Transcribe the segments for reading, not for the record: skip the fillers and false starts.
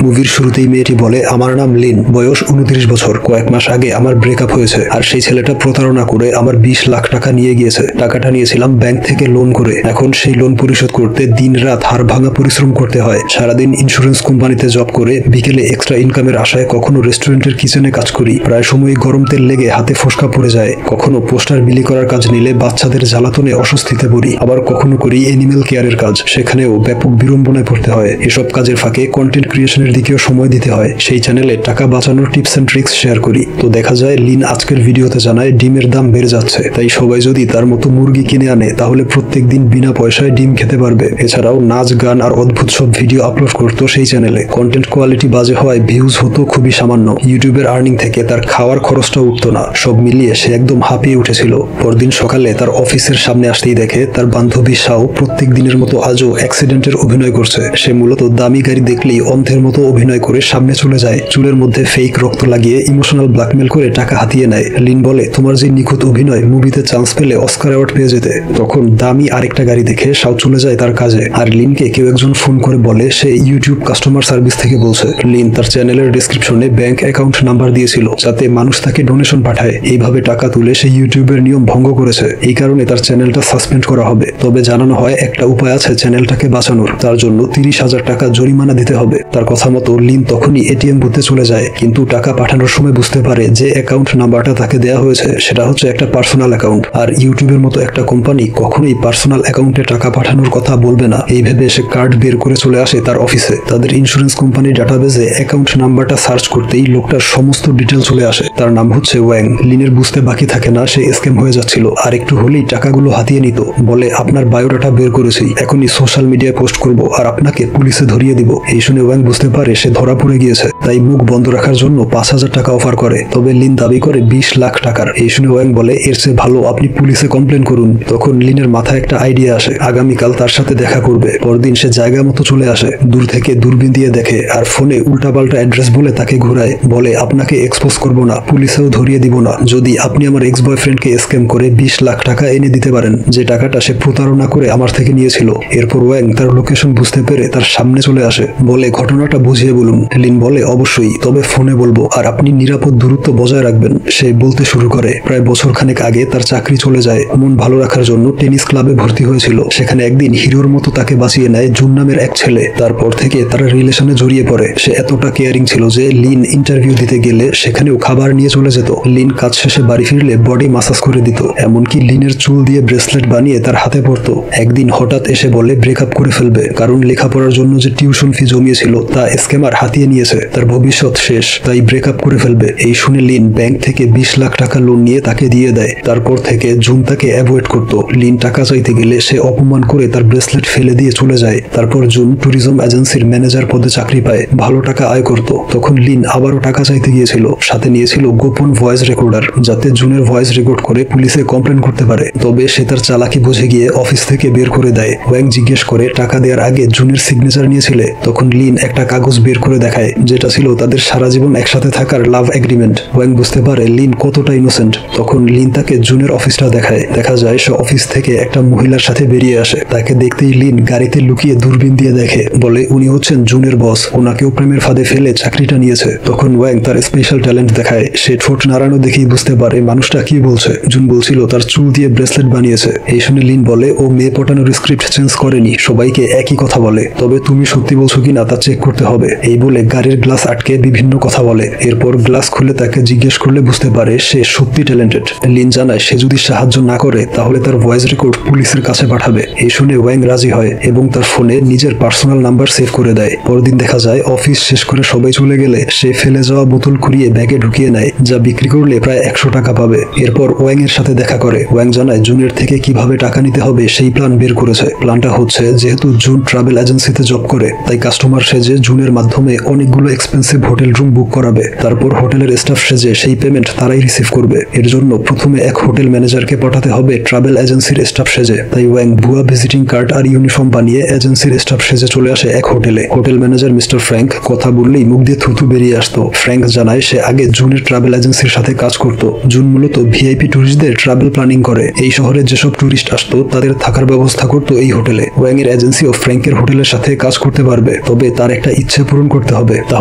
মুভির শুরুতেই মেয়েটি বলে, আমার নাম লিন, বয়স 29 বছর। কয়েক মাস আগে আমার ব্রেকআপ হয়েছে, আর সেই ছেলেটা প্রতারণা করে আমার 20 লাখ টাকা নিয়ে গিয়েছে। টাকাটা নিয়েছিলাম ব্যাংক থেকে লোন করে। এখন সেই লোন পরিশোধ করতে দিন রাত হাড় ভাঙা পরিশ্রম করতে হয়। সারাদিন ইন্স্যুরেন্স কোম্পানিতে জব করে বিকেলে এক্সট্রা ইনকামের আশায় কখনো রেস্টুরেন্টের কিচেনে কাজ করি। প্রায় সময় গরম তেল লেগে হাতে ফোসকা পড়ে যায়। কখনো পোস্টার বিলি করার কাজ নিলে বাচ্চাদের জ্বালাতনে অস্বস্তিতে পড়ি। আবার কখনো করি এনিমেল কেয়ারের কাজ, সেখানেও ব্যাপক বিড়ম্বনায় পড়তে হয়। এসব কাজের ফাঁকে কন্টেন্ট ক্রিয়েশনের দিকেও সময় দিতে হয়। সেই চ্যানেলে টাকা বাঁচানোর টিপস এন্ড ট্রিক্স শেয়ার করি। তো দেখা যায় লিন আজকের ভিডিওতে জানায় ডিমের দাম বেড়ে যাচ্ছে, তাই সবাই যদি তার মতো মুরগি কিনে আনে তাহলে প্রত্যেক দিন বিনা পয়সায় ডিম খেতে পারবে। এছাড়াও নাচ গান আর অদ্ভুত সব ভিডিও আপলোড করতো সেই চ্যানেলে। কন্টেন্ট কোয়ালিটি বাজে হওয়ায় ভিউজ হতো খুবই সামান্য। ইউটিউবের আর্নিং থেকে তার খাওয়ার খরচটা উঠতো না। সব মিলিয়ে সে একদম হাঁপিয়ে উঠেছিল। পরদিন সকালে তার অফিসের সামনে আসতেই দেখে তার বান্ধবী শাও প্রত্যেক দিনের মতো আজও অ্যাক্সিডেন্টের অভিনয় করছে। সে মূলত দামি গাড়ি দেখলেই অন্ধের মতো অভিনয় করে সামনে চলে যায়। চুলের মধ্যে ফেক রক্ত লাগিয়ে ইমোশনাল ব্ল্যাকমেল করে টাকা হাতিয়ে নেয়। লিন বলে, তোমার যে নিখুঁত অভিনয়, মুভিতে চান্স পেলে অস্কার অ্যাওয়ার্ড পেয়ে যেতে। তখন দামি আরেকটা গাড়ি দেখে শাও চলে যায় তার কাজে। আর লিনকে কেউ একজন ফোন করে বলে সে ইউটিউব কাস্টমার সার্ভিস থেকে বলছে। লিন তার চ্যানেলের ডেসক্রিপশনে ব্যাংক অ্যাকাউন্ট নাম্বার দিয়েছিল যাতে মানুষ তাকে ডোনেশন পাঠায়। এইভাবে টাকা তুলে সে ইউটিউবের নিয়ম ভঙ্গ করেছে। এই কারণে তার চ্যানেলটা সাসপেন্ড করা হবে। তবে জানানো হয় একটা উপায় আছে চ্যানেলটাকে বাঁচানোর। তার জন্য 30,000 টাকা জরিমানা দিতে হবে। তার কথা মতো লিন তখনই এটিএম বুথে চলে যায়, কিন্তু টাকা পাঠানোর সময় বুঝতে পারে যে অ্যাকাউন্ট নাম্বারটা তাকে দেওয়া হয়েছে সেটা হচ্ছে একটা পার্সোনাল অ্যাকাউন্ট। আর ইউটিউবের মতো একটা কোম্পানি কখনোই পার্সোনাল অ্যাকাউন্টে টাকা পাঠানোর কথা বলবে না। এই ভেবে সে কার্ড বের করে চলে আসে তার অফিসে। তাদের ইন্স্যুরেন্স কোম্পানির ডাটাবেজে অ্যাকাউন্ট নাম্বারটা সার্চ করতেই লোকটার সমস্ত ডিটেল চলে আসে। তার নাম হচ্ছে ওয়াং। লিনের বুঝতে বাকি থাকে না সে স্ক্যাম হয়ে যাচ্ছিল। আর একটু হলেই টাকাগুলো হাতিয়ে নিত। বলে, আপনার বায়োডাটা বের করেছি, এখনই সোশ্যাল মিডিয়ায় পোস্ট করব আর আপনাকে পুলিশে ধরিয়ে দিব। এই শুনে ওয়াং বুঝতে পারে সে ধরা পড়ে গিয়েছে, তাই মুখ বন্ধ রাখার জন্য 5,000 টাকা অফার করে। তবে লিন দাবি করে 20 লাখ টাকার। এই শুনে ওয়াং বলে, এর চেয়ে ভালো আপনি পুলিশে কমপ্লেন করুন। তখন লিনের মাথায় একটা আইডিয়া আসে, আগামীকাল তার সাথে দেখা করবে। পরদিন সে জায়গা মতো চলে আসে। দূর থেকে দূরবীন দিয়ে দেখে আর ফোনে উল্টাপাল্টা অ্যাড্রেস বলে তাকে ঘোরায়। বলে, আপনাকে এক্সপোজ করব না, পুলিশেও ধরিয়ে দিব না, যদি আপনি আমার এক্স বয়ফ্রেন্ডকে স্ক্যাম করে 20 লাখ টাকা এনে দিতে পারেন, যে টাকাটা সে প্রতারণা করে আমার থেকে নিয়েছিল। এরপর ওয়াং তার লোকেশন বুঝতে পেরে তার সামনে চলে আসে। বলে, ঘটনাটা বুঝিয়ে বলুন। লিন বলে, অবশ্যই, তবে ফোনে বলবো, আর আপনি নিরাপদ দূরত্ব বজায় রাখবেন। সে বলতে শুরু করে, প্রায় বছর খানেক আগে তার চাকরি চলে যায়। মন ভালো রাখার জন্য টেনিস ক্লাবে ভর্তি হয়েছিল। সেখানে একদিন হিরোর মতো তাকে বাঁচিয়ে নেয় জুন নামের এক ছেলে। তারপর থেকে তারা রিলেশনে জড়িয়ে পড়ে। সে এতটা কেয়ারিং ছিল যে লিন ইন্টারভিউ দিতে গেলে সেখানেও খাবার নিয়ে চলে যেত। লিন কাজ শেষে বাড়ি ফিরলে বডি মাসাজ করে দিত। এমনকি লিনের চুল দিয়ে ব্রেসলেট বানিয়ে তার হাতে পরতো। একদিন হঠাৎ এসে বলে ব্রেকআপ করে ফেলবে, কারণ লেখাপড়ার জন্য যে টিউশন ফি জমিয়েছিল তা স্ক্যামার হাতিয়ে নিয়েছে। তার ভবিষ্যৎ শেষ, তাই ব্রেকআপ করে ফেলবে। এই শুনে লিন ব্যাংক থেকে 20 লাখ টাকা লোন নিয়ে তাকে দিয়ে দেয়। তারপর থেকে জুন তাকে অ্যাভয়েড করত। লিন টাকা চাইতে গেলে সে অপমান করে তার ব্রেসলেট ফেলে দিয়ে চলে যায়। তারপর জুন ট্যুরিজম এজেন্সির ম্যানেজার পদে চাকরি পায়, ভালো টাকা আয় করত। তখন লিন আবারও টাকা চাইতে গিয়েছিল। সাথে নিয়েছিল গোপন ভয়েস রেকর্ডার, যাতে জুনের ভয়েস রেকর্ড করে পুলিশে কমপ্লেন করতে পারে। তবে সে তার চালাকি বুঝে গিয়ে অফিস থেকে বের করে দেয়। ওয়াং জিজ্ঞেস করে, টাকা দেওয়ার আগে জুনের সিগনেচার নিয়েছিলে? তখন লিন একটা কাগজ বের করে দেখায়, যেটা ছিল তাদের সারা জীবন একসাথে থাকার লাভ এগ্রিমেন্ট। ওয়াং বুঝতে পারে লিন কতটা ইনোসেন্ট। তখন লিন তাকে জুনের অফিসটা দেখায়। দেখা যায় সে অফিস থেকে একটা মহিলার সাথে বেরিয়ে আসে। তাকে দেখতেই লিন গাড়িতে লুকিয়ে দূরবীন দিয়ে দেখে। বলে, উনি হচ্ছেন জুনের বস, ওনাকেও প্রেমের ফাঁদে ফেলে চাকরিটা নিয়েছে। তখন ওয়াং তার স্পেশাল ট্যালেন্ট দেখায়। সে ঠোঁট নাড়ানো দেখেই বুঝতে পারে মানুষটা কি বলছে। জুন বলছিল তার চুল দিয়ে ব্রেসলেট বানিয়েছে। এই শুনে লিন বলে, ও মেয়ে পটানোর স্ক্রিপ্ট চেঞ্জ করেনি, সবাইকে একই কথা বলে। তবে তুমি সত্যি বলছো কিনা তা চেক করতে হবে। এই বলে গাড়ির গ্লাস আটকে বিভিন্ন কথা বলে। এরপর গ্লাস খুলে তাকে জিজ্ঞেস করলে বুঝতে পারে সে সত্যি ট্যালেন্টেড। লিন জানায় সে যদি সাহায্য না করে তাহলে তার ভয়েস রেকর্ড পুলিশের কাছে পাঠাবে। এই শুনে ওয়াং রাজি হয় এবং তার ফোনে নিজের পার্সোনাল নাম্বার সেভ করে দেয়। পরদিন দেখা যায় অফিস শেষ করে সবাই চলে গেলে সে ফেলে যাওয়া বোতল কুড়িয়ে ব্যাগে ঢুকিয়ে নেয়, যা বিক্রি করলে প্রায় 100 টাকা পাবে। এরপর ওয়াং এর সাথে দেখা করে। ওয়াং জানায় জুনের থেকে কিভাবে টাকা নিতে হবে সেই প্ল্যান বের করেছে। প্ল্যানটা হচ্ছে, যেহেতু জুন ট্রাভেল এজেন্সিতে জব করে, তাই কাস্টমার সেজে জুনের মাধ্যমে অনেকগুলো এক্সপেন্সিভ হোটেল রুম বুক করাবে। তারপর হোটেলের স্টাফ সেজে সেই পেমেন্ট তারাই রিসিভ করবে। এর জন্য প্রথমে এক হোটেল ম্যানেজারকে পাঠাতে হবে ট্রাভেল এজেন্সির স্টাফ সেজে। তাই ওয়াং ভুয়া ভিজিটিং কার্ড আর ইউনিফর্ম বানিয়ে এজেন্সির স্টাফ সেজে চলে আসে এক হোটেলে। হোটেল ম্যানেজার মিস্টার ফ্র্যাঙ্ক কথা বললেই মুখ দিয়ে থুথু বেরিয়ে আসতো। ফ্র্যাঙ্ক জানায় সে আগে জুনের ট্রাভেল এজেন্সির সাথে কাজ করত। জুন মূলত ভিআইপি ট্যুরিস্টদের ট্রাভেল প্ল্যানিং করে। এই শহরে যেসব ট্যুরিস্ট আসতো তাদের থাকার ব্যবস্থা করতো এই হোটেলে। ওয়াং এর এজেন্সি ও ফ্র্যাঙ্কের হোটেলের সাথে কাজ করতে পারবে। তবে তার একটা ইচ্ছে পূরণ করতে হবে। তা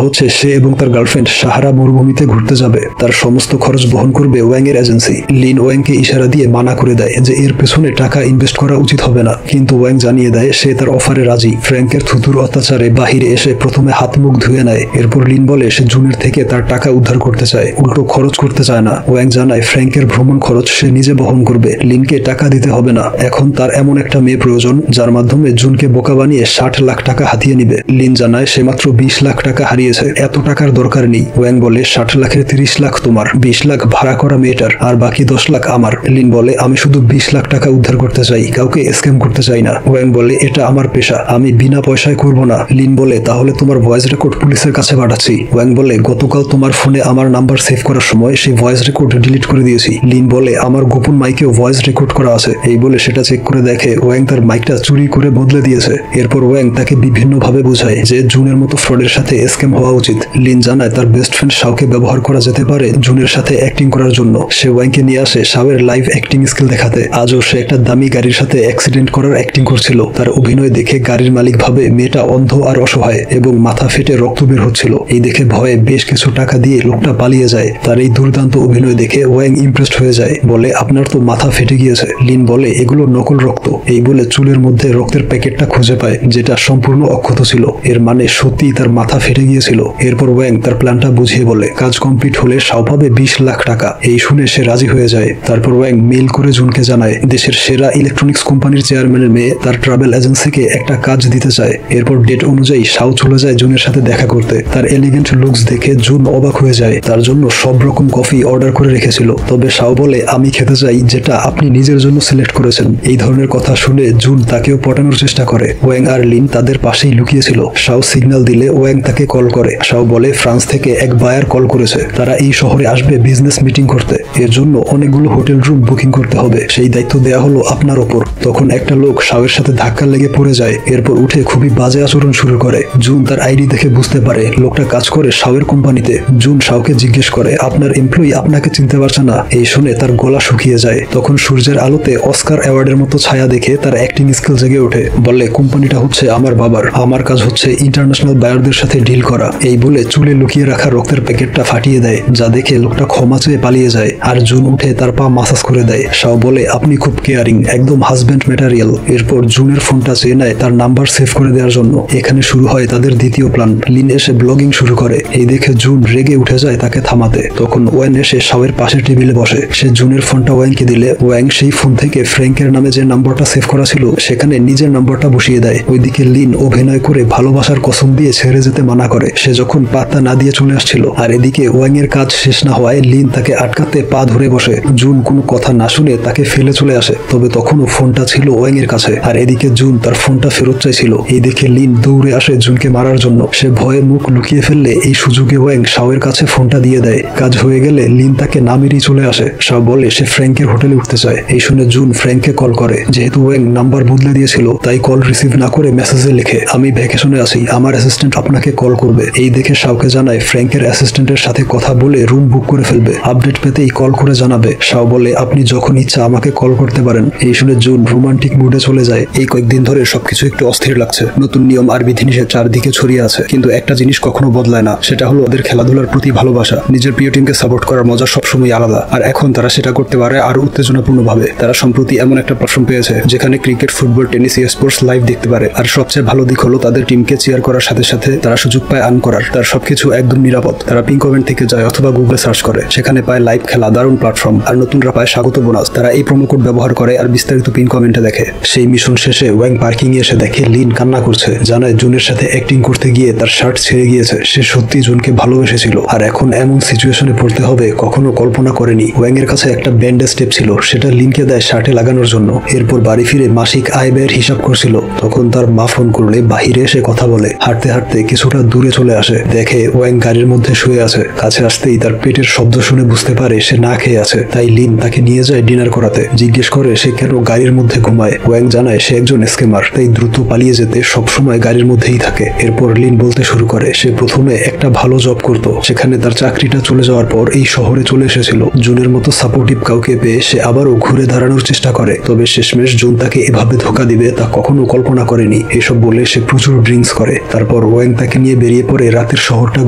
হচ্ছে সে এবং তার গার্লফ্রেন্ড সাহারা মরুভূমিতে ঘুরতে যাবে। তার সমস্ত খরচ বহন করবে ওয়াং এর এজেন্সি। লিন ওয়াংকে ইশারা দিয়ে মানা করে দেয় যে এর পেছনে টাকা ইনভেস্ট করা উচিত হবে না, কিন্তু ওয়াং জানিয়ে দেয় সে তার অফারে রাজি। ফ্র্যাঙ্কের থুতুর অত্যাচারে বাহিরে এসে প্রথমে হাত মুখ ধুয়ে নেয়। এরপর লিন বলে সে জুনের থেকে তার টাকা উদ্ধার করতে চায়, উল্টো খরচ করতে চায় না। ওয়াং জানায় ফ্র্যাঙ্কের ভ্রমণ খরচ সে নিজে বহন করবে, লিনকে টাকা দিতে হবে না। এখন তার এমন একটা মেয়ে প্রয়োজন যার মাধ্যমে জুনকে বোকা বানিয়ে 60 লাখ টাকা হাতিয়ে নিবে। লিন জানায় সে মাত্র 20 লাখ টাকা হারিয়েছে, এত টাকার দরকার নেই। ওয়াং বলে 60 লাখের 30 লাখ তোমার, 20 লাখ ভাড়া করা মেয়েটার, আর বাকি 10 লাখ আমার। লিন বলে আমি শুধু 20 লাখ টাকা উদ্ধার করতে চাই, কাউকে স্ক্যাম করতে চাই না। ওয়াং বলে এটা আমার পেশা, আমি বিনা পয়সায় করব না। লিন বলে তাহলে তোমার ভয়েস রেকর্ড পুলিশের কাছে পাঠাচ্ছি। ওয়াং বলে গতকাল তোমার ফোনে আমার নাম্বার সেভ করার সময় সেই ভয়েস রেকর্ড ডিলিট করে দিয়েছি। লিন বলে আমার গোপন মাইকেও ভয়েস রেকর্ড করা আছে। এই বলে সেটা চেক করে দেখে ওয়াং তার মাইকটা চুরি করে বদলে দিয়েছে। এরপর ওয়াং তাকে বিভিন্নভাবে বোঝায় যে জুনের মতো ফ্রডের সাথে স্ক্যাম হওয়া উচিত। লিন জানায় তার বেস্ট ফ্রেন্ড শাওকে ব্যবহার করা যেতে পারে জুনের সাথে অ্যাক্টিং করার জন্য। সে ওয়াংকে নিয়ে আসে শাওয়ের লাইভ অ্যাক্টিং স্কিল দেখাতে। আজও সে একটা দামি গাড়ির সাথে অ্যাক্সিডেন্ট করার অ্যাক্টিং করছিল। তার অভিনয় দেখে গাড়ির মালিক ভাবে মেয়েটা অন্ধ আর অসহায় এবং মাথা ফেটে রক্ত বের হচ্ছিল। এই দেখে ভয়ে বেশ কিছু টাকা দিয়ে লোকটা পালিয়ে যায়। তার এই দুর্দান্ত অভিনয় দেখে ওয়াং ইমপ্রেসড হয়ে যায়, বলে আপনার তো মাথা ফেটে গিয়েছে। লিন বলে এগুলো নকল রক্ত। এই বলে চুলের মধ্যে রক্তের প্যাকেটটা খুঁজে পায় যেটা সম্পূর্ণ অক্ষত ছিল, এর মানে সত্যি তার মাথা ফেটে গিয়েছিল। এরপর ওয়াং তার প্ল্যানটা বুঝিয়ে বলে কাজ কমপ্লিট হলে শাও পাবে 20 লাখ টাকা। এই শুনে সে রাজি হয়ে যায়। তারপর ওয়াং মেইল করে জুনকে জানায় দেশের সেরা ইলেকট্রনিক্স কোম্পানির চেয়ারম্যানের মেয়ে তার ট্রাভেল এজেন্সিকে একটা কাজ দিতে চায়। এরপর ডেট অনুযায়ী শাও চলে যায় জুনের সাথে দেখা করতে। তার এলিগেন্ট লুকস দেখে জুন অবাক হয়ে যায়। তার জন্য সব রকম কফি অর্ডার করে রেখেছিল, তবে শাও বলে আমি খেতে চাই যেটা আপনি নিজের জন্য সিলেক্ট করেছেন। এই ধরনের কথা শুনে জুন তাকেও পটানোর চেষ্টা করে। ওয়াং আর লিন তাদের পাশেই লুকিয়েছিল। শাও সিগন্যাল দিলে ওয়াং তাকে কল করে। শাও বলে ফ্রান্স থেকে এক বায়ার কল করেছে, তারা এই শহরে আসবে বিজনেস মিটিং করতে। এর জন্য অনেকগুলো হোটেল রুম বুকিং করতে হবে, সেই দায়িত্ব দেয়া হলো আপনার ওপর। তখন একটা লোক শাওয়ের সাথে ধাক্কা লেগে পড়ে যায়। এরপর উঠে খুবই বাজে আচরণ শুরু করে। জুন তার আইডি দেখে বুঝতে পারে লোকটা কাজ করে শাওয়ের কোম্পানিতে। জুন শাওকে জিজ্ঞেস করে আপনার এমপ্লয়ি আপনাকে চিনতে পারছে না। এই শুনে তার গলা শুকিয়ে যায়। তখন সূর্যের আলোতে অস্কার অ্যাওয়ার্ডের মতো ছায়া দেখে তার অ্যাক্টিং স্কিল জেগে ওঠে। বলে কোম্পানিটা হচ্ছে আমার বাবার, আমার কাজ হচ্ছে ইন্টারন্যাশনাল বায়ারদের সাথে ডিল করা। এই বলে চুলে লুকিয়ে রাখা রক্তের প্যাকেটটা ফাটিয়ে দেয়, যা দেখে লোকটা ক্ষমা চেয়ে পালিয়ে যায়। আর জুন উঠে তার পা মাসাজ করে দেয়। শাও বলে আপনি খুব কেয়ারিং, একদম হাজব্যান্ড ম্যাটেরিয়াল। এরপর জুনের ফোনটা চেয়ে নেয় তার নাম্বার সেভ করে দেওয়ার জন্য। এখানে শুরু হয় তাদের দ্বিতীয় প্ল্যান। লিন এসে ব্লগিং শুরু করে। এই দেখে জুন রেগে উঠে যায় তাকে থামাতে। তখন ওয়াং এসে শাওয়ের পাশে টেবিলে বসে। সে জুনের ফোনটা ওয়াংকে দিলে ওয়াং সেই ফোন থেকে ফ্র্যাঙ্কের নামে যে নাম্বারটা সেভ করা ছিল সেখানে নিজের নাম্বারটা বসিয়ে দেয়। ওইদিকে লিন অভিনয় করে ভালোবাসার কসম দিয়ে ছেড়ে যেতে মানা করে, সে যখন পাত্তা না দিয়ে চলে আসছিল। আর এদিকে ওয়াং এর কাজ শেষ না হওয়ায় লিন তাকে আটকাতে পা ধরে বসে। জুন কোনো কথা না শুনে তাকে ফেলে চলে আসে, তবে তখনও ফোনটা ছিল ওয়াং এর কাছে। আর এদিকে জুন তার ফোনটা ফেরত চাইছিল। এই দেখে লিন দৌড়ে আসে জুনকে মারার জন্য। সে ভয়ে মুখ লুকিয়ে ফেললে এই সুযোগে ওয়াং শাওয়ের কাছে ফোনটা দিয়ে দেয়। কাজ হয়ে গেলে লিন তাকে না মেরেই চলে আসে। শাও বলে সে ফ্র্যাঙ্কের হোটেলে উঠতে চায়। এই শুনে জুন ফ্র্যাঙ্ককে কল করে। যেহেতু ওয়াং নাম্বার বদলে দিয়েছিল তাই কল রিসিভ না করে মেসেজে লিখে আমি ভ্যাকেশনে আছি, আমার অ্যাসিস্ট্যান্ট আপনাকে কল করবে। এই দেখে শাওকে জানায় ফ্র্যাঙ্কের অ্যাসিস্ট্যান্টের সাথে কথা বলে রুম বুক করে ফেলবে। আপডেট পেতেই কল করে জানাবে। শাও বলে আপনি যখন ইচ্ছা আমাকে কল করতে পারেন। এই শুনে জুন রোমান্টিক মুডে চলে যায়। এই কয়েকদিন ধরে সবকিছু একটু অস্থির লাগছে। নতুন নিয়ম আর বিধিনিষেধ চারদিকে ছড়িয়ে আছে, কিন্তু একটা জিনিস কখনো বদলায় না, সেটা হলো ওদের খেলাধুলার প্রতি ভালোবাসা। নিজের প্রিয় টিমকে সাপোর্ট করার মজা সবসময় আলাদা, আর এখন তারা সেটা করতে পারে আরো উত্তেজনাপূর্ণভাবে। তারা সম্প্রতি এমন একটা প্ল্যাটফর্ম পেয়েছে যেখানে cricket, football, tennis, sports live দেখতে পারে। আর সবচেয়ে ভালো দিক হলো তাদের টিমকে চিয়ার করার সাথে সাথে তারা সুযোগ পায় আর্ন করার। তার সবকিছু একদম নিরাপদ। তারা পিন কমেন্ট থেকে যায় অথবা গুগলে সার্চ করে, সেখানে পায় লাইভ খেলা, দারুণ প্ল্যাটফর্ম, আর নতুনরা পায় স্বাগত বোনাস। তারা এই প্রোমো কোড ব্যবহার করে আর বিস্তারিত পিন কমেন্টে দেখে। সেই মিশন শেষে ওয়াং পার্কিং এ এসে দেখে লিন কান্না করছে। জানায় জুনের সাথে অ্যাক্টিং করতে গিয়ে তার শার্ট ছেড়ে গিয়েছে। সে সত্যি জুনকে ভালোবেসেছিল, আর এখন এমন সিচুয়েশনে পড়তে হবে কখনো কল্পনা করেনি। ওয়াং এর কাছে একটা ব্যান্ডেজ টেপ ছিল, সেটা লিনকে দেয় শার্টে লাগানোর জন্য। এরপর বাড়ি ফিরে মাসিক আয় ব্যয়ের হিসাব করছিল। তখন তার মা ফোন করলে বাহিরে এসে কথা বলে। হাঁটতে হাঁটতে কিছুটা দূরে চলে আসে, দেখে ওয়াং গাড়ির মধ্যে শুয়ে আছে। কাছে আসতেই তার পেটের শব্দ শুনে বুঝতে পারে সে না খেয়ে আছে। তাই লিন তাকে নিয়ে যায় ডিনার করাতে। জিজ্ঞেস করে সে কেন গাড়ির মধ্যে ঘুমায়। ওয়াং জানায় সে একজন স্ক্যামার, তাই দ্রুত পালিয়ে যেতে সবসময় গাড়ির মধ্যেই থাকে। এরপর লিন বলতে শুরু করে সে প্রথমে একটা ভালো জব করত, সেখানে তার চাকরিটা চলে যাওয়ার পর এই শহরে চলে এসেছিল। জুনের মতো সাপোর্টিভ কাউকে পেয়ে সে আবারও ঘুরে দাঁড়ানোর চেষ্টা করে, তবে শেষমেশ জুন তাকে এভাবে ধোকা দিবে তা কখনো কল্পনা করেনি। এসব বলে সে প্রচুর ড্রিঙ্কস করে। তারপর এরপর ওয়েং তাকে নিয়ে বেরিয়ে পড়ে রাতের শহরটা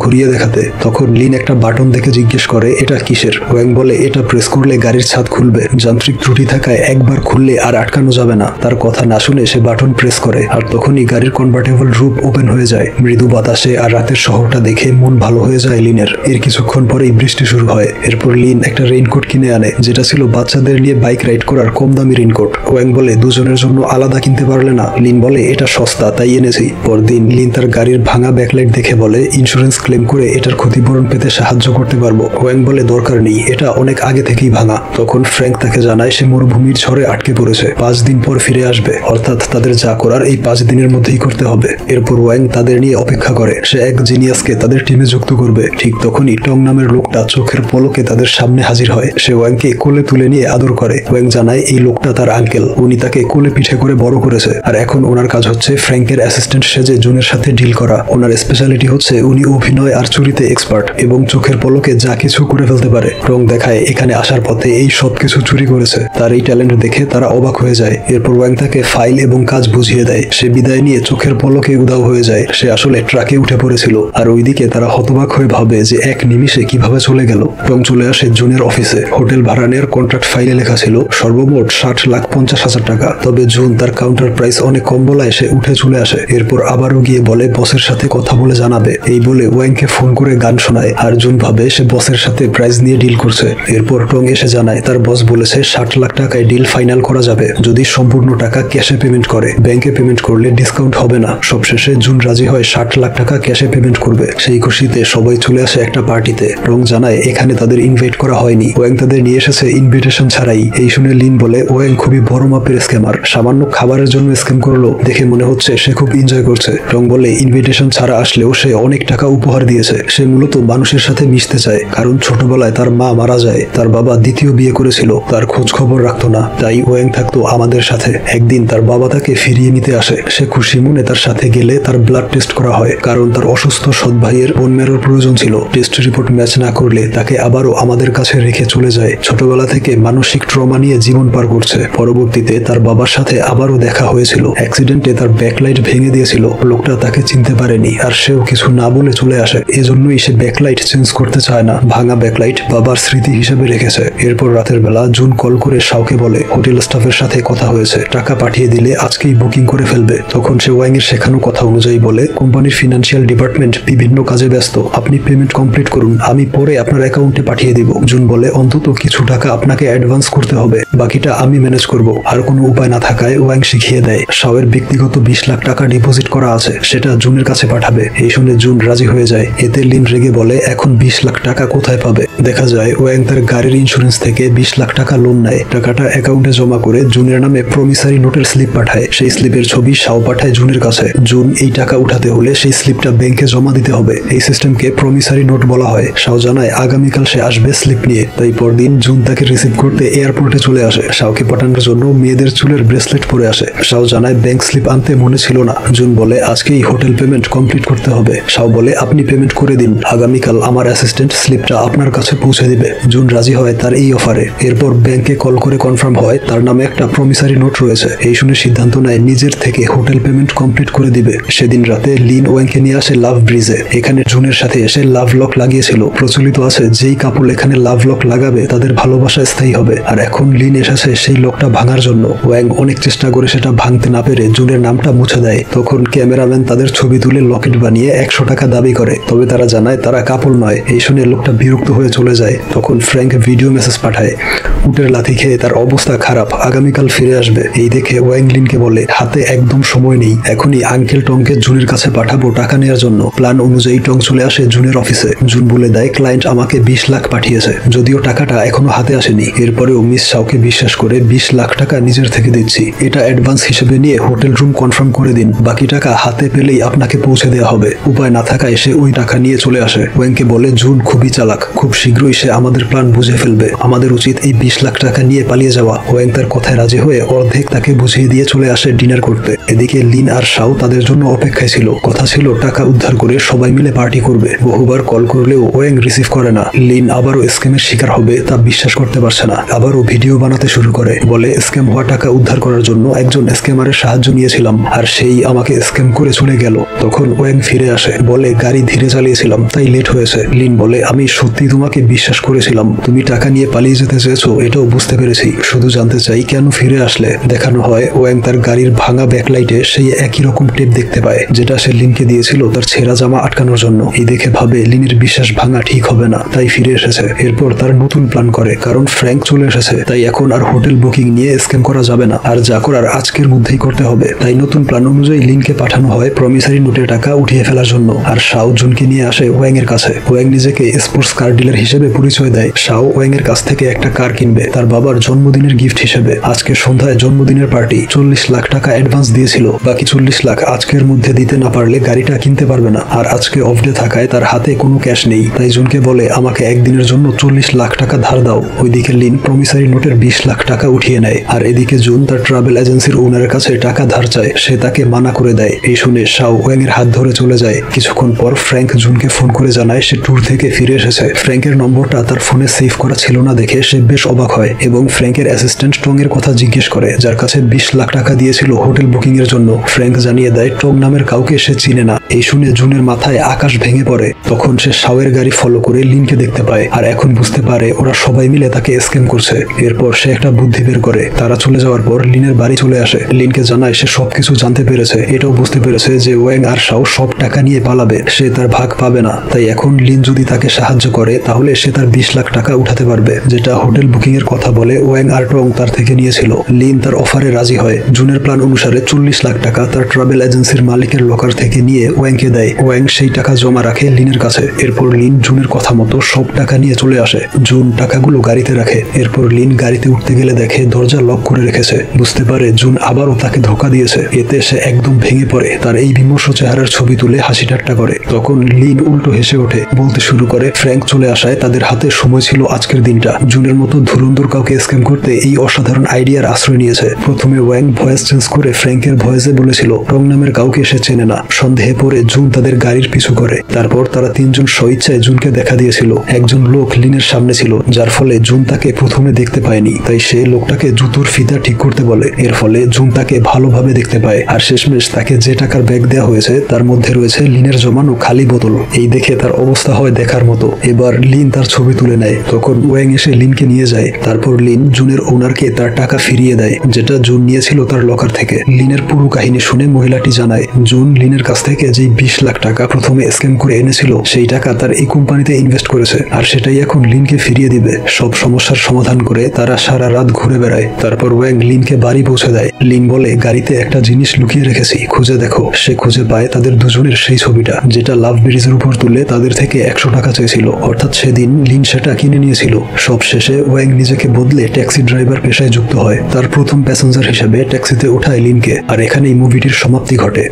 ঘুরিয়ে দেখাতে। তখন লিন একটা বাটন দেখে জিজ্ঞেস করে এটা কিসের। ওয়েং বলে এটা প্রেস করলে গাড়ির ছাদ খুলবে, যান্ত্রিক ত্রুটি থাকায় একবার খুললে আর আটকানো যাবে না। তার কথা না শুনে সে বাটন প্রেস করে আর তখনই গাড়ির কনভার্টেবল রূপ ওপেন হয়ে যায়। মৃদু বাতাসে আর রাতের শহরটা দেখে মন ভালো হয়ে যায় লিনের। এর কিছুক্ষণ পরেই বৃষ্টি শুরু হয়। এরপর লিন একটা রেইনকোট কিনে আনে, যেটা ছিল বাচ্চাদের নিয়ে বাইক রাইড করার কম দামি রেইনকোট। ওয়েং বলে দুজনের জন্য আলাদা কিনতে পারলে না। লিন বলে এটা সস্তা তাই এনেছি। পরদিন লিন তার গাড়ির ভাঙা ব্যাকলাইট দেখে বলে ইন্স্যুরেন্স ক্লেম করে এটার ক্ষতিপূরণ পেতে সাহায্য করতে পারবো। ওয়েং বলে দরকার নেই, এটা অনেক আগে থেকেই ভাঙা। তখন ফ্র্যাঙ্ক তাকে জানায় সে মরুভূমির ঝড়ে আটকে পড়েছে, 5 দিন পর ফিরে আসবে, অর্থাৎ তাদের যা করার এই 5 দিনের মধ্যেই করতে হবে। এরপর ওয়েং তাদের নিয়ে অপেক্ষা করে, সে এক জিনিয়াসকে তাদের টিমে যুক্ত করবে। ঠিক তখনই টং নামের লোকটা চোখের পলকে তাদের সামনে হাজির হয়। সে ওয়েংকে কোলে তুলে নিয়ে আদর করে। ওয়েং জানায় এই লোকটা তার আঙ্কেল, উনি তাকে কোলে পিঠে করে বড় করেছে আর এখন ওনার কাজ হচ্ছে ফ্র্যাঙ্কের অ্যাসিস্ট্যান্ট সেজে জুনের সাথে ডিল করা। ওনার স্পেশালিটি হচ্ছে উনি অভিনয় আর চুরিতে এক্সপার্ট এবং চোখের পলকে যা কিছু করে ফেলতে পারে। রং দেখায় এখানে আসার পথে এই সব কিছু চুরি করেছে। তার এই ট্যালেন্ট দেখে তারা অবাক হয়ে যায়। এরপর ওয়াং তাকে ফাইল এবং কাজ বুঝিয়ে দেয়। সে বিদায় নিয়ে চোখের পলকে উধাও হয়ে যায়। সে আসলে ট্রাকে উঠে পড়েছিল আর ওইদিকে তারা হতবাক হয়ে ভাবে যে এক নিমিষে কিভাবে চলে গেল। রং চলে আসে জুনের অফিসে। হোটেল ভাড়া নেওয়ার কন্ট্রাক্ট ফাইলে লেখা ছিল সর্বমোট 60,50,000 টাকা। তবে জুন তার কাউন্টার প্রাইস অনেক কম বলায় সে উঠে চলে আসে। এরপর আবারও গিয়ে বলে বসের সাথে কথা বলে জানাবে। এই বলে ওয়াংকে ফোন করে গান শোনায় আর জুন ভাবে সে বসের সাথে প্রাইস নিয়ে ডিল করছে। এরপর টং এসে জানায় তার বস বলেছে 60 লাখ টাকায় ডিল ফাইনাল করা যাবে যদি সম্পূর্ণ টাকা ক্যাশে পেমেন্ট করে। ব্যাংকে পেমেন্ট করলে ডিসকাউন্ট হবে না। সবশেষে জুন রাজি হয় 60 লাখ টাকা ক্যাশে পেমেন্ট করবে। সেই খুশিতে সবাই চলে আসে একটা পার্টিতে। রং জানায় এখানে তাদের ইনভাইট করা হয়নি, ওয়াং তাদের নিয়ে এসেছে ইনভিটেশন ছাড়াই। এই শুনে লিন বলে ওয়াং খুবই বড় মাপের স্ক্যামার, সামান্য খাবারের জন্য স্ক্যাম করলো, দেখে মনে হচ্ছে সে খুব এনজয় করছে। রং বলে ইনভিটেশন ছাড়া আসলেও সে অনেক টাকা উপহার দিয়েছে। সে মূলত মানুষের সাথে মিশতে চায়, কারণ ছোটবেলায় তার মা মারা যায়, তার বাবা দ্বিতীয় বিয়ে করেছিল, তার খোঁজ খবর রাখতো না, তাই ওয়াং থাকতো আমাদের সাথে। একদিন তার বাবা তাকে ফিরিয়ে নিতে আসে। সে খুশি মনে তার সাথে গেলে তার ব্লাড টেস্ট করা হয়, কারণ তার অসুস্থ সৎ ভাইয়ের বোন ম্যারোর প্রয়োজন ছিল। টেস্ট রিপোর্ট ম্যাচ না করলে তাকে আবারও আমাদের কাছে রেখে চলে যায়। ছোটবেলা থেকে মানসিক ট্রমা নিয়ে জীবন পার করছে। পরবর্তীতে তার বাবার সাথে আবারও দেখা হয়েছিল। অ্যাক্সিডেন্টে তার ব্যাকলাইট ভেঙে দিয়েছিল। লোকটা তাকে চিনতে পারেনি আর সেও কিছু না বলে চলে আসে। এজন্যই সে ব্যাকলাইট চেঞ্জ করতে চায় না। ভাঙা ব্যাকলাইট বাবার স্মৃতি হিসেবে রেখেছে। এরপর রাতের বেলা জুন কল করে শাওকে বলে হোটেল স্টাফের সাথে কথা হয়েছে, টাকা পাঠিয়ে দিলে আজকেই বুকিং করে ফেলবে। তখন সে ওয়াং এর শেখানো কথা অনুযায়ী বলে কোম্পানির ফিনান্সিয়াল ডিপার্টমেন্ট বিভিন্ন কাজে ব্যস্ত, আপনি পেমেন্ট কমপ্লিট করুন, আমি পরে আপনার অ্যাকাউন্টে পাঠিয়ে দিব। জুন বলে অন্তত কিছু টাকা আপনাকে অ্যাডভান্স করতে হবে, বাকিটা আমি ম্যানেজ করব। আর কোনো উপায় না থাকায় ওয়াং শিখিয়ে দেয় শাওয়ের ব্যক্তিগত 20 লাখ টাকা ডিপোজিট করা আছে, সেটা জুনের কাছে পাঠাবে। এই শুনে জুন রাজি হয়ে যায়। এতে লিন রেগে বলে এখন 20 লাখ টাকা কোথায় পাবে। দেখা যায় ওয়াং তার গাড়ির ইন্স্যুরেন্স থেকে 20 লাখ টাকা লোন নেয়। টাকাটা অ্যাকাউন্টে জমা করে জুনের নামে প্রমিসারি নোটের স্লিপ পাঠায়। সেই স্লিপের ছবি শাও পাঠায় জুনের কাছে। জুন এই টাকা উঠাতে হলে সেই স্লিপটা ব্যাংকে জমা দিতে হবে। এই সিস্টেমকে প্রমিসারি নোট বলা হয়। শাও জানায় আগামীকাল সে আসবে স্লিপ নিয়ে। তাই পরদিন জুন তাকে রিসিভ করতে এয়ারপোর্টে চলে আসে। শাওকে পাঠানোর জন্য মেয়েদের চুলের ব্রেসলেট পরে আসে। শাও জানায় ব্যাংক স্লিপ আনতে মনে ছিল না। জুন বলে আজকেই হোটেল পেমেন্ট কমপ্লিট করতে হবে। শাও বলে আপনি পেমেন্ট করে দিন, আগামীকাল আমার অ্যাসিস্ট্যান্ট স্লিপটা আপনার কাছে পৌঁছে দিবে। জুন রাজি হয় তার এই অফারে। এরপর ব্যাংকে কল করে কনফার্ম হয় তার নামে একটা প্রমিসারি নোট রয়েছে। এই শুনে সিদ্ধান্ত নেয় নিজের থেকে হোটেল পেমেন্ট কমপ্লিট করে দিবে। সেদিন রাতে লিন ওয়াংকে নিয়ে আসে লাভ ব্রিজে। এখানে জুনের সাথে এসে লাভ লক লাগিয়েছিল। প্রচলিত আছে যেই কাপল এখানে লাভ লক লাগাবে তাদের ভালোবাসা স্থায়ী হবে। আর এখন লিন এসেছে সেই লকটা ভাঙার জন্য। ওয়াং অনেক চেষ্টা করে সেটা ভাঙতে না পেরে জুনের নামটা মুছে দেয়। তখন ক্যামেরাম্যান তাদের ছবি তুলে লকেট বানিয়ে 100 টাকা দাবি করে। তবে তারা জানায় তারা কাপল নয়। এই শুনে লোকটা বিরক্ত হয়ে চলে যায়। তখন ফ্র্যাঙ্ক ভিডিও মেসেজ পাঠায়, উটের লাথি খেয়ে তার অবস্থা খারাপ, আগামীকাল ফিরে আসবে। এই দেখে ওয়াং লিনকে বলে হাতে একদম সময় নেই, এখনই আঙ্কেল টংকে জুনের কাছে পাঠাবো টাকা নেওয়ার জন্য। প্ল্যান অনুযায়ী টং চলে আসে জুনের অফিসে। জুন বলে দেয় ক্লায়েন্ট আমাকে 20 লাখ পাঠিয়েছে, যদিও টাকাটা এখনো হাতে আসেনি। এরপরেও মিস শাওকে বিশ্বাস করে 20 লাখ টাকা নিজের থেকে দিচ্ছি, এটা অ্যাডভান্স হিসেবে নিয়ে হোটেল রুম কনফার্ম করে দিন, বাকি টাকা হাতে পেলেই আপনাকে পৌঁছে দেওয়া হবে। উপায় না থাকায় সে ওই টাকা নিয়ে চলে আসে। ওয়াংকে বলে জুন খুবই চালাক, খুব শীঘ্রই সে আমাদের প্ল্যান বুঝে ফেলবে, আমাদের উচিত এই 20 লাখ টাকা নিয়ে পালিয়ে যাওয়া। ওয়াং তার কথায় রাজি হয়ে অর্ধেক তাকে বুঝিয়ে দিয়ে চলে আসে ডিনার করতে। এদিকে লিন আর শাও তাদের জন্য অপেক্ষায় ছিল। কথা ছিল টাকা উদ্ধার করে সবাই মিলে পার্টি করবে। বহুবার কল করলেও ওয়াং রিসিভ করে না। লিন আবারও স্ক্যামের শিকার হবে তা বিশ্বাস করতে পারছে না। আবারও ভিডিও বানাতে শুরু করে, বলে স্ক্যাম হওয়া টাকা উদ্ধার করার জন্য একজন স্ক্যামারের সাহায্য নিয়েছিলাম আর সেই আমাকে স্ক্যাম করে চলে গেল। তখন ওয়াং ফিরে আসে, বলে গাড়ি ধীরে চালিয়েছিলাম তাই লেট হয়েছে। লিন বলে, আমি সত্যি তোমাকে বিশ্বাস করেছিলাম, তুমি টাকা নিয়ে পালিয়ে যেতে চেয়েছো এটাও বুঝতে পেরেছি, শুধু জানতে চাই কেন ফিরে আসলে। দেখানো হয় ওয়াং তার গাড়ির ভাঙা ব্যাকলাইটে সেই একই রকম টেপ দেখতে পায় যেটা সে লিনকে দিয়েছিল তার ছেঁড়া জামা আটকানোর জন্য। এই দেখে ভাবে লিনের বিশ্বাস ভাঙা ঠিক হবে না, তাই ফিরে এসেছে। এরপর তার নতুন প্ল্যান করে, কারণ ফ্র্যাঙ্ক চলে এসেছে তাই এখন আর হোটেল বুকিং নিয়ে স্ক্যাম করা যাবে না, আর যা করার আজকের মধ্যেই করতে হবে। তাই নতুন প্ল্যান অনুযায়ী লিনকে পাঠানো হয় প্রমিসারি নোটে টাকা উঠিয়ে ফেলার জন্য। আর শাও জুনকে নিয়ে আসে ওয়াং এর কাছে। ওয়াং নিজেকে স্পোর্টস কার ডিলার হিসেবে পরিচয় দেয়। শাও ওয়াং এর কাছ থেকে একটা কার কিনবে তার বাবার জন্মদিনের গিফট হিসেবে। আজকে সন্ধ্যায় জন্মদিনের পার্টি, 40 লাখ টাকা অ্যাডভান্স দিয়েছিল, বাকি 40 লাখ আজকের মধ্যে দিতে না পারলে গাড়িটা কিনতে পারবে না। আর আজকে অফ ডে থাকায় তার হাতে কোনো ক্যাশ নেই, তাই জুনকে বলে আমাকে একদিনের জন্য 40 লাখ টাকা ধার দাও। ওইদিকে লিন প্রমিসারি নোটের 20 লাখ টাকা উঠিয়ে নেয়। আর এদিকে জুন তার ট্রাভেল এজেন্সির ওনারের কাছে টাকা ধার চায়, সে তাকে মানা করে দেয়। এই শুনে শাও ওয়াং এর হাত ধরে চলে যায়। কিছুক্ষণ পর ফ্র্যাঙ্ক জুনকে ফোন করে জানায় সে ট্যুর থেকে ফিরে এসেছে। ফ্র্যাঙ্কের নম্বরটা তার ফোনে সেভ করা ছিল না দেখে সে বেশ অবাক হয় এবং ফ্র্যাঙ্কের অ্যাসিস্ট্যান্ট টং এর কথা জিজ্ঞেস করে, যার কাছে 20 লাখ টাকা দিয়েছিল হোটেল বুকিং এর জন্য। ফ্র্যাঙ্ক জানিয়ে দেয় টং নামের কাউকে সে চিনে না। এই শুনে জুনের মাথায় আকাশ ভেঙে পড়ে। তখন সে শাওয়ের গাড়ি ফলো করে লিনকে দেখতে পায় আর এখন বুঝতে পারে ওরা সবাই মিলে তাকে স্ক্যাম করছে। এরপর সে একটা বুদ্ধি বের করে। তারা চলে যাওয়ার পর লিনের বাড়ি চলে আসে। লিনকে জানায় সে সবকিছু জানতে পেরেছে, এটাও বুঝতে পেরেছে যে ওয়াং আর শাও সব টাকা নিয়ে পালাবে, সে তার ভাগ পাবে না। তাই এখন লিন যদি তাকে সাহায্য করে তাহলে সে তার 20 লাখ টাকা উঠাতে পারবে, যেটা হোটেল বুকিং এর কথা বলে ওয়াং আর টং তার থেকে নিয়েছিল। লিন তার অফারে রাজি হয়। জুনের প্ল্যান অনুসারে 40 লাখ টাকা তার ট্রাভেল এজেন্সির মালিকের লকার থেকে নিয়ে ওয়াংকে দেয়। ওয়াং সেই টাকা জমা রাখে লিনের কাছে। এরপর লিন জুনের কথা মতো সব টাকা নিয়ে চলে আসে। জুন টাকাগুলো গাড়িতে রাখে। এরপর লিন গাড়িতে উঠতে গেলে দেখে দরজা লক করে রেখেছে। বুঝতে পারে জুন আবারও তাকে ধোকা দিয়েছে। এতে সে একদম ভেঙে পড়ে। তার এই বিমর্ষ চেহারার ছবি তুলে হাসি ঠাট্টা করে। তখন লিন উল্টো হেসে ওঠে, বলতে শুরু করে ফ্র্যাঙ্ক চলে আসায় তাদের হাতে সময় ছিল আজকের দিনটা। জুনের মতো ধুরন্ধর কাউকে স্ক্যাম করতে এই অসাধারণ আইডিয়ার আশ্রয় নিয়েছে। প্রথমে ওয়াং ভয়েস চেঞ্জ করে ফ্র্যাঙ্কের ভয়েসে বলেছিল টং নামের কাউকে সে চেনে না। সন্দেহে পড়ে জুন তাদের গাড়ির পিছু করে। তারপর তারা তিনজন স্বইচ্ছায় জুনকে দেখা দিয়েছিল। একজন লোক লিনের সামনে ছিল, যার ফলে জুন তাকে প্রথমে দেখতে পায়নি। তাই সে লোকটাকে জুতোর ফিতা ঠিক করতে বলে। এর ফলে জুন তাকে ভালোভাবে দেখতে পায়। আর শেষমেশ তাকে যে টাকার ব্যাগ দেওয়া হয়েছে তার মধ্যে রয়েছে লিনের জমানো খালি বোতল। এই দেখে তার অবস্থা হয় দেখার মতো। এবার লিন তার ছবি তুলে নেয়। তখন ওয়াং এসে লিনকে নিয়ে যায়। তারপর লিন জুনের ওনারকে তার টাকা ফিরিয়ে দেয়, যেটা জুন নিয়েছিল তার লকার থেকে। লিনের পুরো কাহিনী শুনে মহিলাটি জানায় জুন লিনের কাছ থেকে যে 20 লাখ টাকা প্রথমে স্ক্যাম করে এনেছিল সেই টাকা তার এই কোম্পানিতে ইনভেস্ট করেছে, আর সেটাই এখন লিনকে ফিরিয়ে দিবে। সব সমস্যার সমাধান করে তারা সারা রাত ঘুরে বেড়ায়। তারপর ওয়াং লিনকে বাড়ি পৌঁছে দেয়। লিন বলে গাড়িতে একটা জিনিস লুকিয়ে রেখেছি, খুঁজে দেখো। সে খুঁজে পায় তাদের দুজনের সেই ছবিটা, যেটা লাভ ব্রিজের উপর তুলে তাদের থেকে 100 টাকা চেয়েছিল। অর্থাৎ সেদিন লিন সেটা কিনে নিয়েছিল। সব শেষে ওয়াং নিজেকে বদলে ট্যাক্সি ড্রাইভার পেশায় যুক্ত হয়। তার প্রথম প্যাসেঞ্জার হিসেবে ট্যাক্সিতে ওঠায় লিনকে। আর এখানেই মুভিটির সমাপ্তি ঘটে।